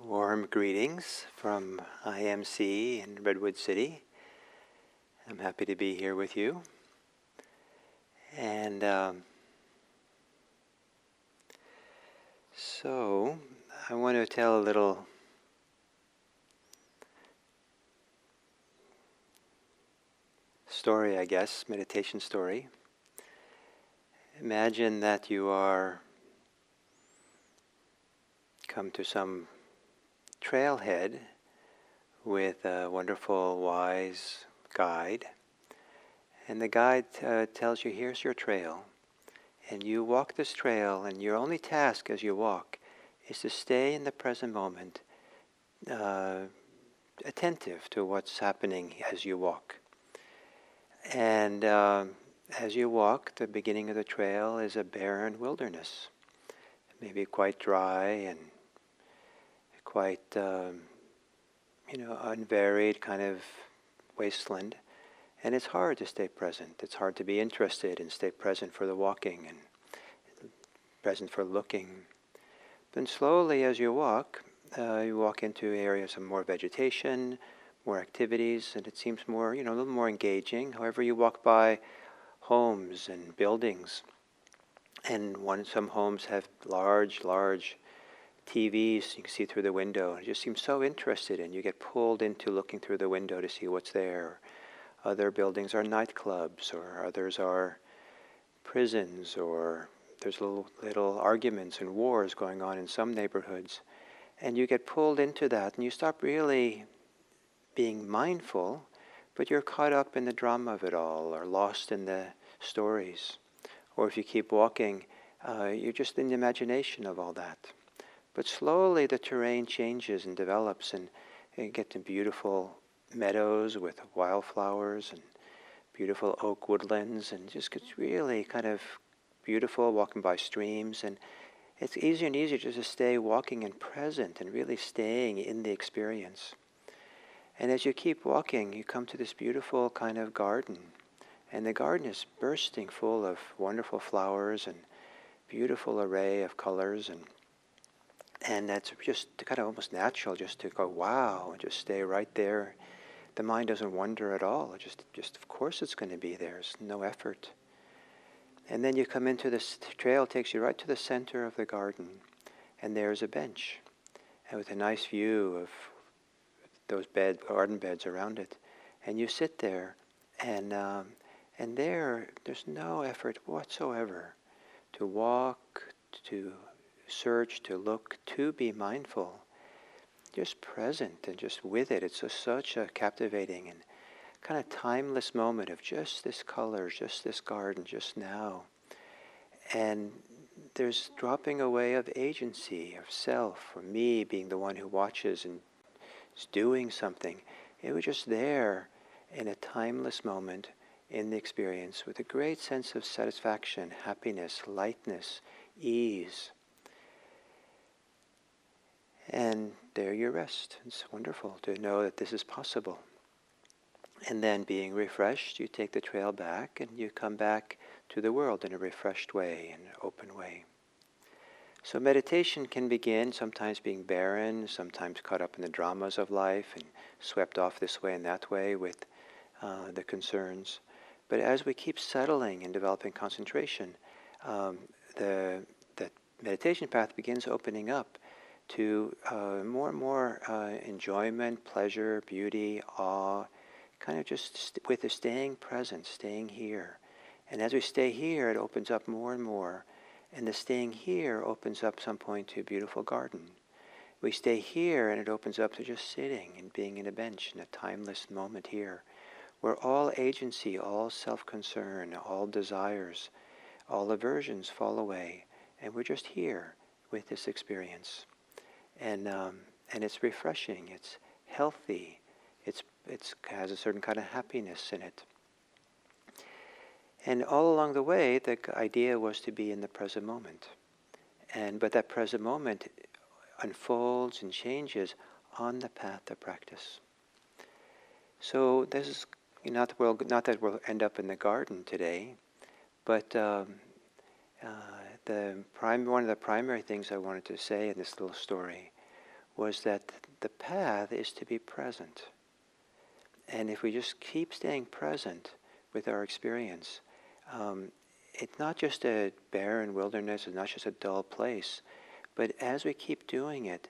Warm greetings from IMC in Redwood City. I'm happy to be here with you. And so I want to tell a little story, I guess, meditation story. Imagine that you are come to some trailhead with a wonderful, wise guide. And the guide tells you, here's your trail. And you walk this trail, and your only task as you walk is to stay in the present moment, attentive to what's happening as you walk. And as you walk, the beginning of the trail is a barren wilderness, maybe quite dry and quite, unvaried kind of wasteland. And it's hard to stay present. It's hard to be interested and stay present for the walking and present for looking. Then slowly as you walk into areas of more vegetation, more activities, and it seems more, a little more engaging. However, you walk by homes and buildings, and some homes have large TVs you can see through the window. It just seems so interested, and you get pulled into looking through the window to see what's there. Other buildings are nightclubs, or others are prisons, or there's little arguments and wars going on in some neighborhoods. And you get pulled into that, and you stop really being mindful, but you're caught up in the drama of it all, or lost in the stories. Or if you keep walking, you're just in the imagination of all that. But slowly the terrain changes and develops, and you get to beautiful meadows with wildflowers and beautiful oak woodlands, and just gets really kind of beautiful walking by streams. And it's easier and easier just to stay walking and present and really staying in the experience. And as you keep walking, you come to this beautiful kind of garden. And the garden is bursting full of wonderful flowers and beautiful array of colors. And that's just kind of almost natural just to go, wow, and just stay right there. The mind doesn't wander at all. It just of course it's going to be there. There's no effort. And then you come into this trail, takes you right to the center of the garden. And there's a bench. And with a nice view of those garden beds around it. And you sit there, and there's no effort whatsoever to walk, to search, to look, to be mindful, just present and just with it. It's such a captivating and kind of timeless moment of just this color, just this garden, just now. And there's dropping away of agency, of self, or me being the one who watches and is doing something. It was just there in a timeless moment in the experience with a great sense of satisfaction, happiness, lightness, ease. And there you rest. It's wonderful to know that this is possible. And then being refreshed, you take the trail back and you come back to the world in a refreshed way, in an open way. So meditation can begin sometimes being barren, sometimes caught up in the dramas of life and swept off this way and that way with the concerns. But as we keep settling and developing concentration, the meditation path begins opening up to more and more enjoyment, pleasure, beauty, awe, kind of just with the staying present, staying here. And as we stay here, it opens up more and more. And the staying here opens up some point to a beautiful garden. We stay here and it opens up to just sitting and being in a bench in a timeless moment here, where all agency, all self-concern, all desires, all aversions fall away. And we're just here with this experience. And it's refreshing, it's healthy, it has a certain kind of happiness in it. And all along the way, the idea was to be in the present moment. But that present moment unfolds and changes on the path of practice. So this is not that we'll end up in the garden today, but one of the primary things I wanted to say in this little story was that the path is to be present. And if we just keep staying present with our experience, it's not just a barren wilderness, it's not just a dull place, but as we keep doing it,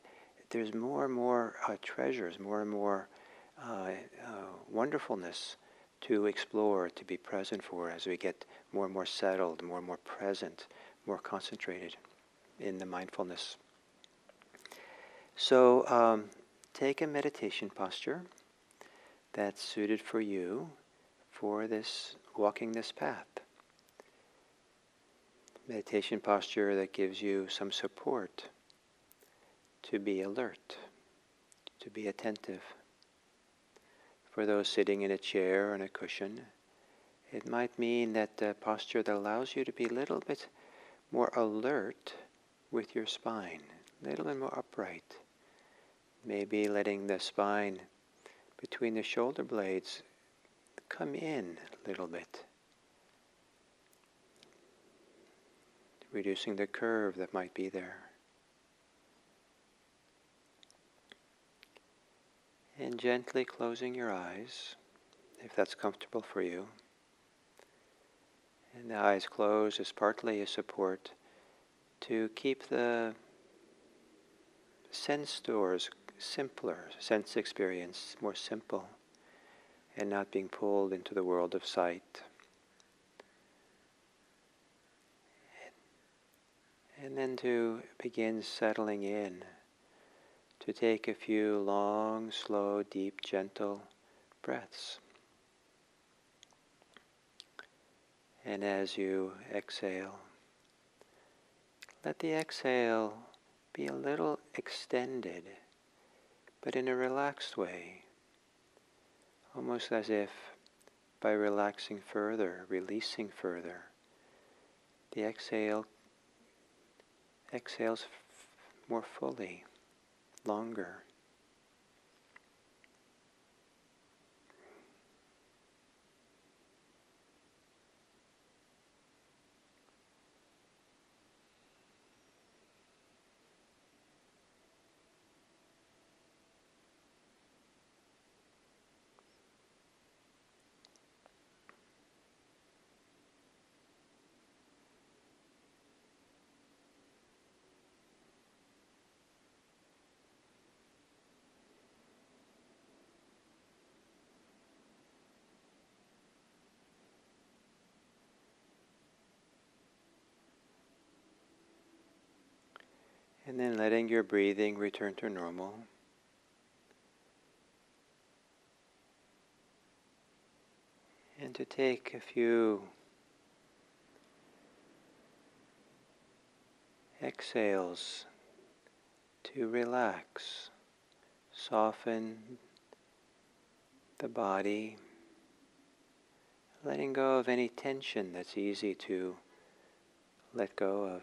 there's more and more treasures, more and more wonderfulness to explore, to be present for as we get more and more settled, more and more present, more concentrated in the mindfulness. So take a meditation posture that's suited for you for this walking this path. Meditation posture that gives you some support to be alert, to be attentive. For those sitting in a chair or on a cushion, it might mean that a posture that allows you to be a little bit more alert with your spine, a little bit more upright. Maybe letting the spine between the shoulder blades come in a little bit. Reducing the curve that might be there. And gently closing your eyes, if that's comfortable for you. And the eyes closed is partly a support to keep the sense doors simpler, sense experience more simple, and not being pulled into the world of sight. And then to begin settling in, to take a few long, slow, deep, gentle breaths. And as you exhale, let the exhale be a little extended, but in a relaxed way, almost as if by relaxing further, releasing further, the exhales more fully, longer. And then letting your breathing return to normal. And to take a few exhales to relax, soften the body, letting go of any tension that's easy to let go of.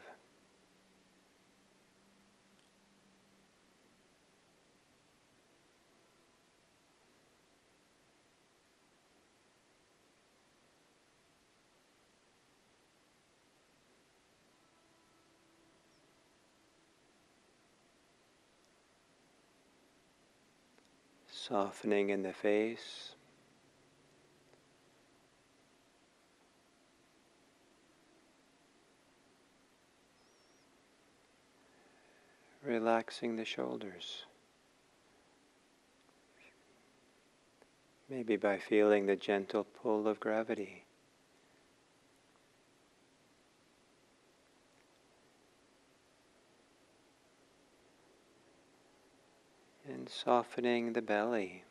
Softening in the face. Relaxing the shoulders. Maybe by feeling the gentle pull of gravity. And softening the belly.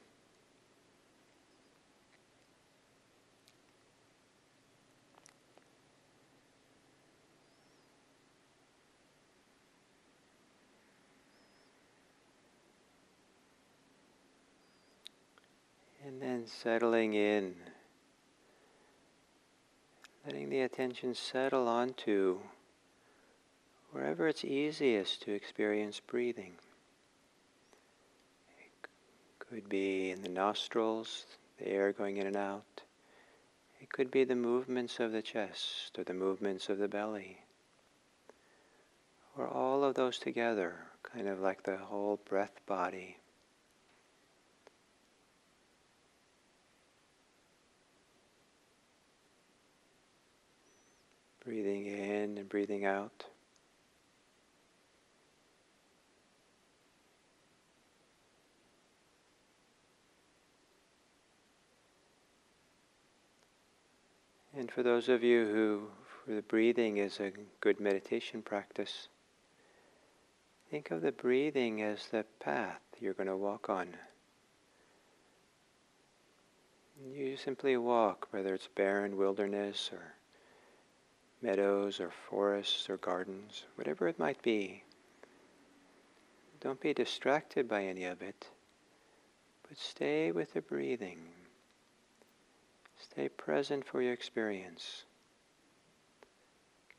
And then settling in, letting the attention settle onto wherever it's easiest to experience breathing. It could be in the nostrils, the air going in and out. It could be the movements of the chest or the movements of the belly. Or all of those together, kind of like the whole breath body. Breathing in and breathing out. And for those of you for the breathing is a good meditation practice, think of the breathing as the path you're going to walk on. You simply walk, whether it's barren wilderness or meadows or forests or gardens, whatever it might be. Don't be distracted by any of it, but stay with the breathing. Stay present for your experience.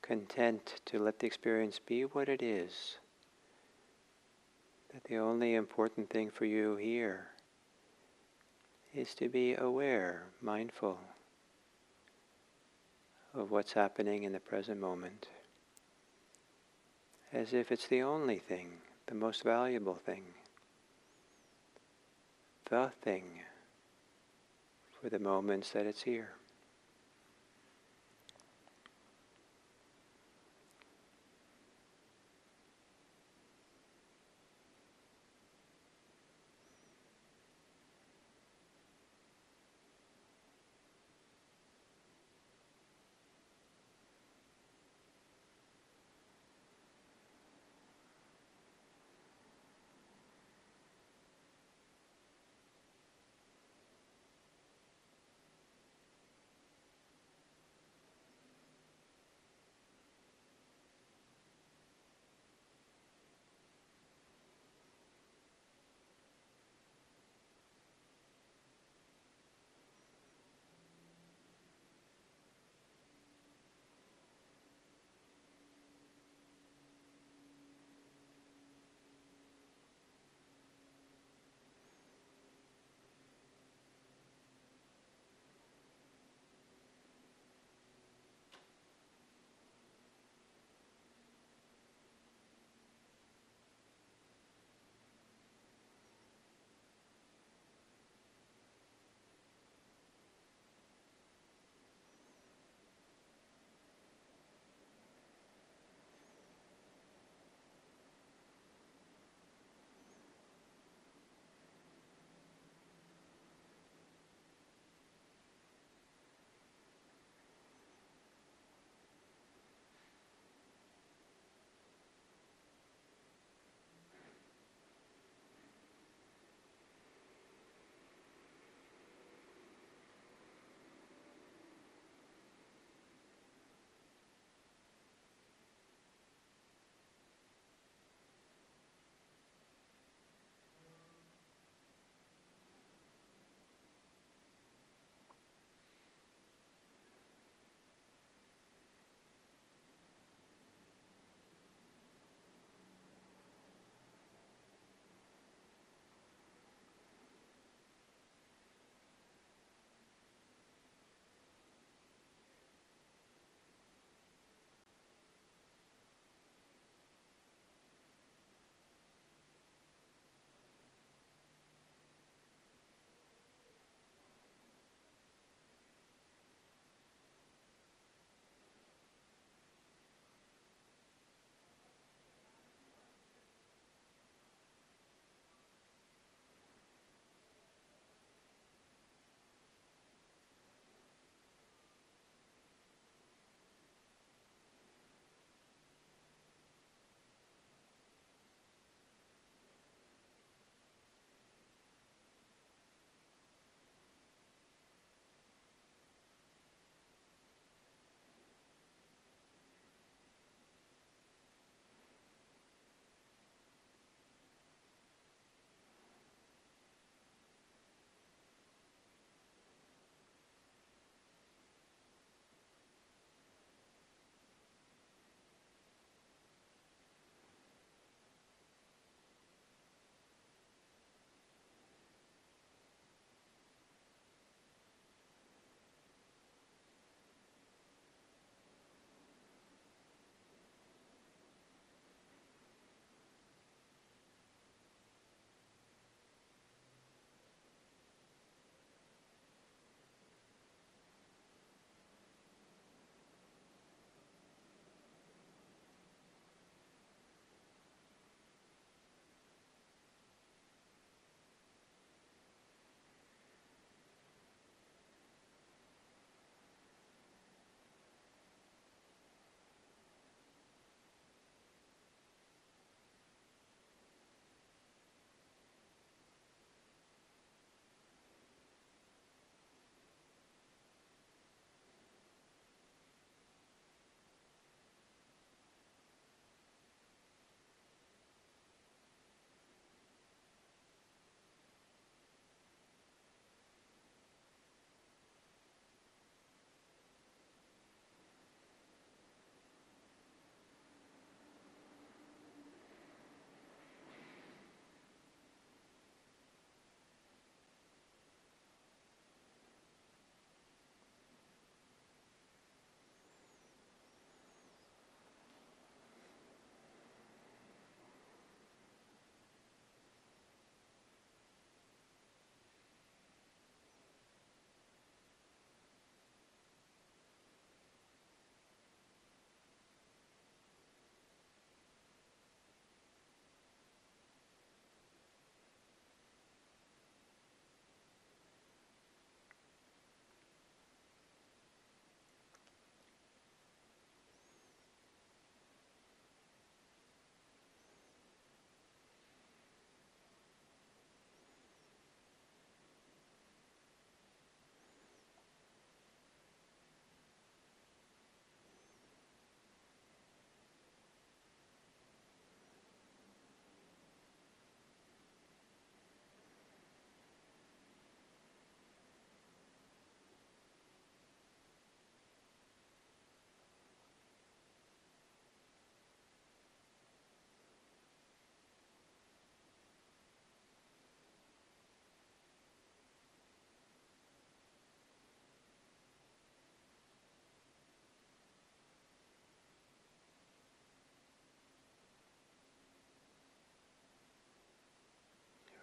Content to let the experience be what it is. That the only important thing for you here is to be aware, mindful of what's happening in the present moment, as if it's the only thing, the most valuable thing, the thing for the moments that it's here.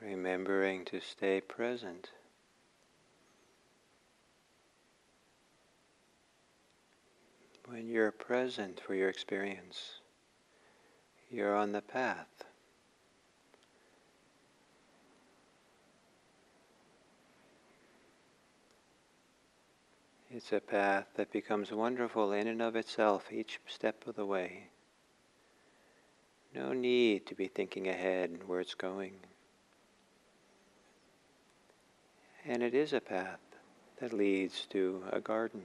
remembering to stay present. When you're present for your experience, you're on the path. It's a path that becomes wonderful in and of itself each step of the way. No need to be thinking ahead where it's going. And it is a path that leads to a garden.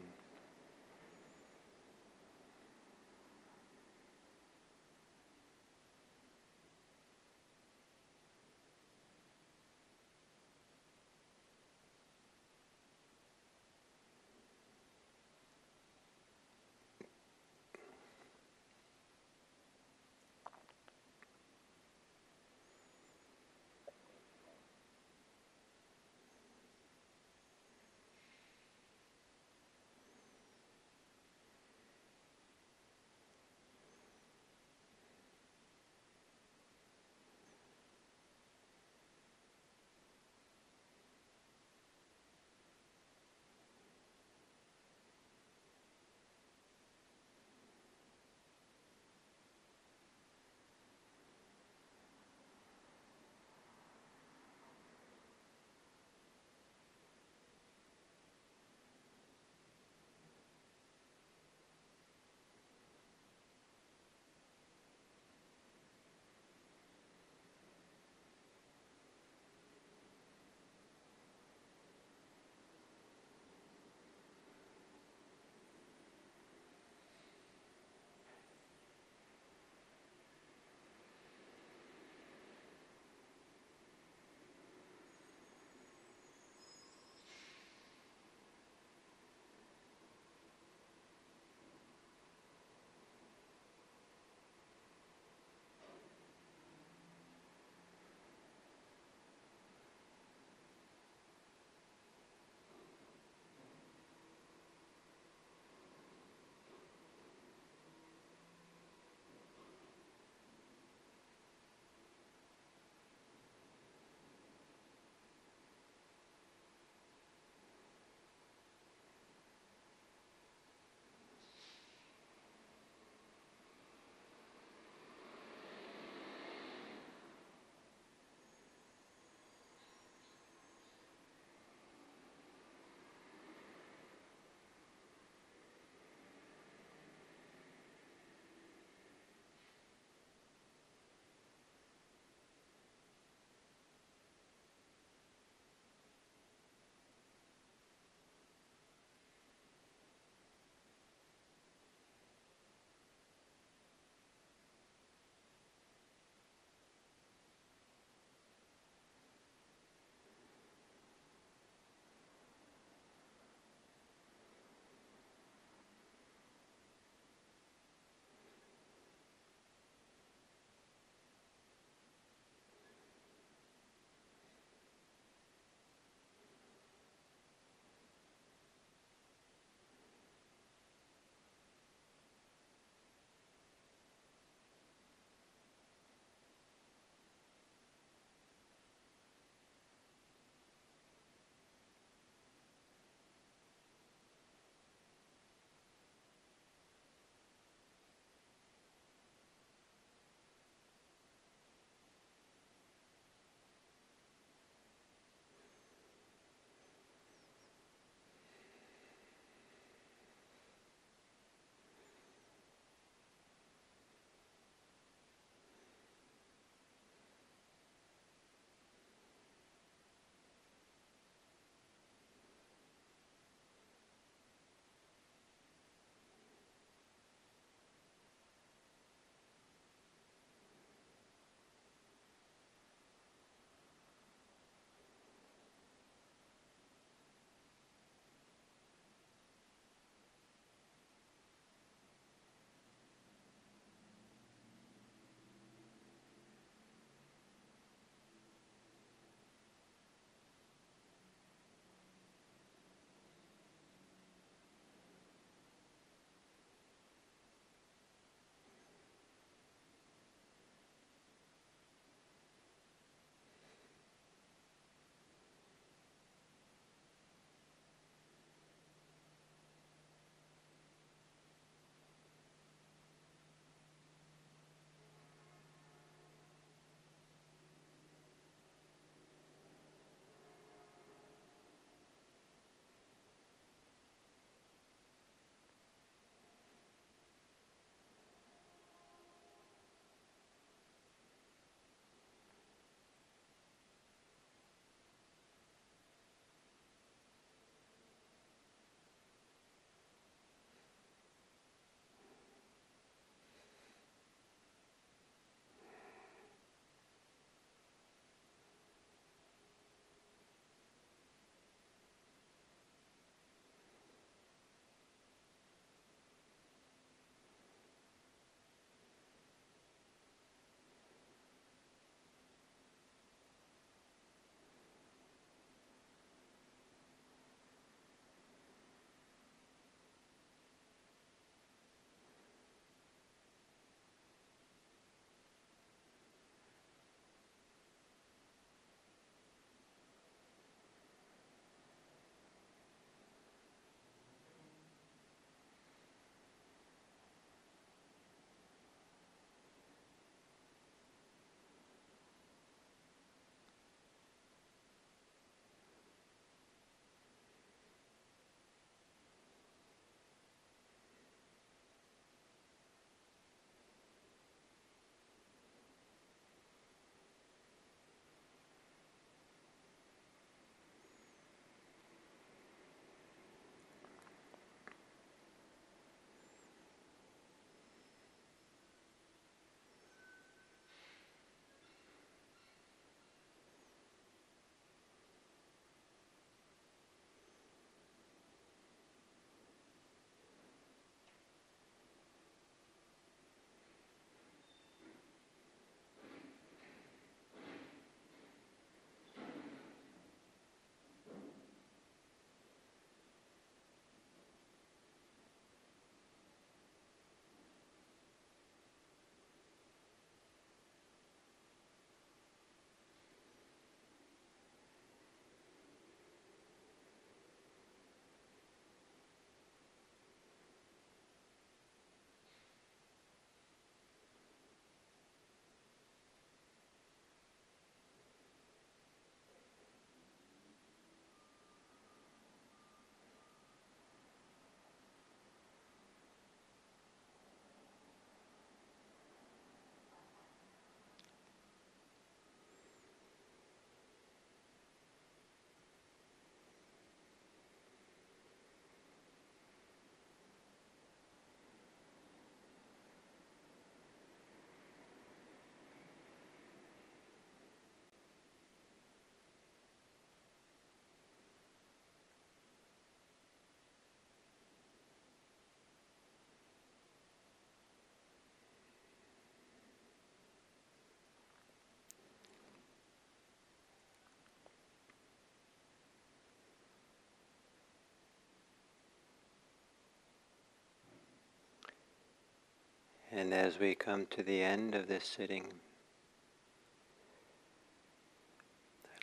And as we come to the end of this sitting,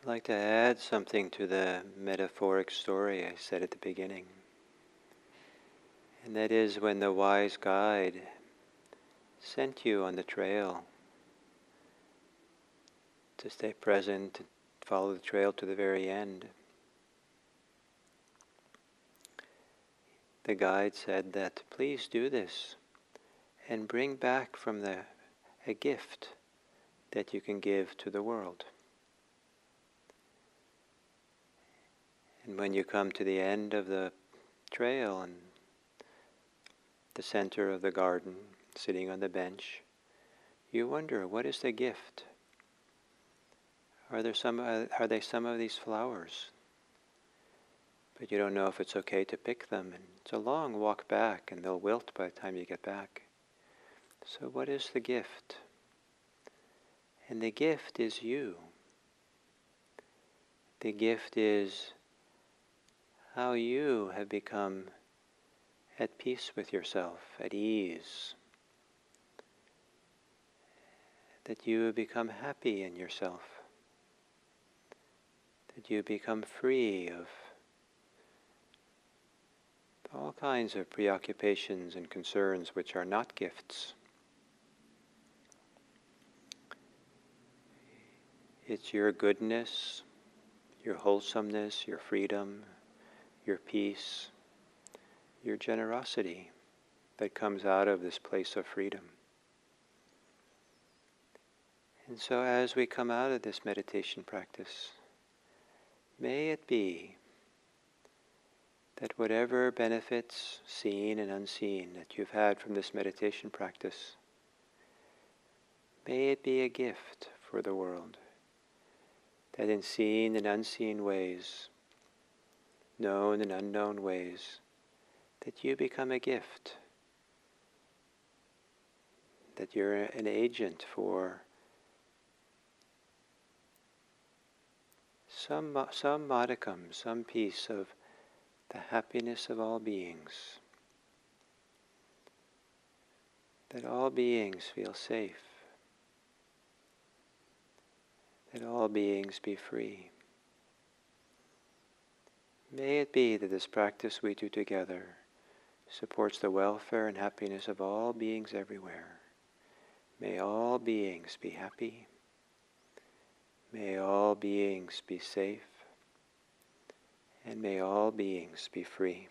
I'd like to add something to the metaphoric story I said at the beginning. And that is when the wise guide sent you on the trail to stay present, to follow the trail to the very end. The guide said that, please do this and bring back from a gift that you can give to the world. And when you come to the end of the trail and the center of the garden, sitting on the bench, you wonder, what is the gift? Are they some of these flowers? But you don't know if it's okay to pick them, and it's a long walk back, and they'll wilt by the time you get back. So what is the gift? And the gift is you. The gift is how you have become at peace with yourself, at ease. That you have become happy in yourself. That you become free of all kinds of preoccupations and concerns which are not gifts. It's your goodness, your wholesomeness, your freedom, your peace, your generosity that comes out of this place of freedom. And so as we come out of this meditation practice, may it be that whatever benefits, seen and unseen, that you've had from this meditation practice, may it be a gift for the world. That in seen and unseen ways, known and unknown ways, that you become a gift. That you're an agent for some modicum, some piece of the happiness of all beings. That all beings feel safe. That all beings be free. May it be that this practice we do together supports the welfare and happiness of all beings everywhere. May all beings be happy. May all beings be safe. And may all beings be free.